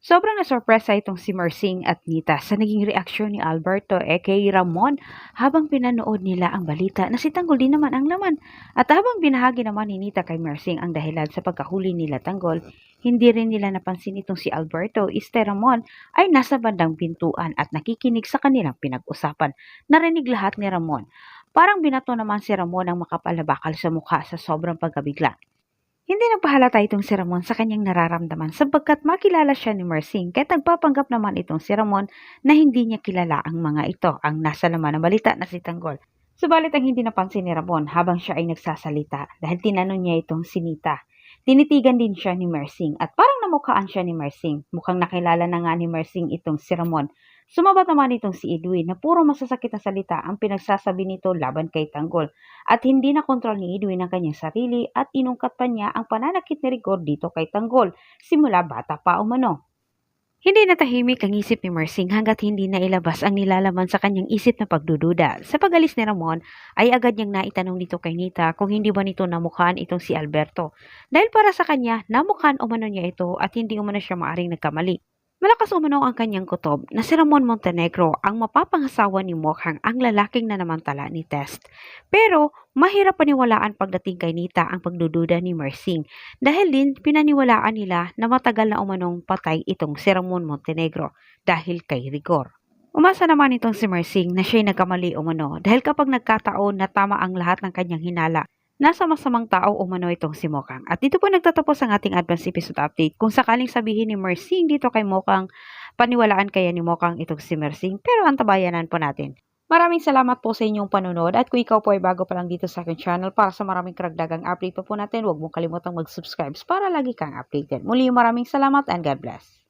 Sobrang nasurpresa itong si Mersing at Nita sa naging reaksyon ni Alberto kay Ramon habang pinanood nila ang balita na si Tanggol din naman ang laman. At habang binahagi naman ni Nita kay Mersing ang dahilan sa pagkahuli nila Tanggol, hindi rin nila napansin itong si Alberto Ramon ay nasa bandang pintuan at nakikinig sa kanilang pinag-usapan. Narinig lahat ni Ramon. Parang binato naman si Ramon ang makapal na bakal sa mukha sa sobrang pagkabigla. Hindi nagpahalata itong si Ramon sa kanyang nararamdaman sapagkat makilala siya ni Mersing kahit nagpapanggap naman itong si Ramon na hindi niya kilala ang mga ito ang nasa laman ng balita na si Tanggol. Subalit ang hindi napansin ni Ramon habang siya ay nagsasalita dahil tinanong niya itong si Nita. Tinitigan din siya ni Mersing at parang namukhaan siya ni Mersing. Mukhang nakilala na nga ni Mersing itong si Ramon. Sumabat naman itong si Edwin na puro masasakit na salita ang pinagsasabi nito laban kay Tanggol at hindi na kontrol ni Edwin ang kanyang sarili at inungkat pa niya ang pananakit ni Rigor dito kay Tanggol simula bata pa umano. Hindi natahimik ang isip ni Mersing hanggat hindi na ilabas ang nilalaman sa kanyang isip na pagdududa. Sa pag-alis ni Ramon ay agad niyang naitanong nito kay Nita kung hindi ba nito namukhaan itong si Alberto. Dahil para sa kanya, namukhaan umano niya ito at hindi umano siya maaring nagkamali. Malakas umano ang kanyang kutob na si Ramon Montenegro ang mapapangasawa ni Mokhang ang lalaking nanamantala ni Test. Pero mahirap paniwalaan pagdating kay Nita ang pagdududa ni Mersing dahil din pinaniwalaan nila na matagal na umanong patay itong si Ramon Montenegro dahil kay Rigor. Umasa naman itong si Mersing na siya'y nagkamali umano dahil kapag nagkataon na tama ang lahat ng kanyang hinala, nasa masamang tao umano itong si Mokhang. At dito po nagtatapos ang ating advance episode update. Kung sakaling sabihin ni Mersing dito kay Mokhang, paniwalaan kaya ni Mokhang itong si Mersing, pero antabayanan po natin. Maraming salamat po sa inyong panunod at kung ikaw po ay bago pa lang dito sa aking channel para sa maraming karagdagang update pa po natin, huwag mong kalimutang mag-subscribe para lagi kang updated. Muli maraming salamat and God bless.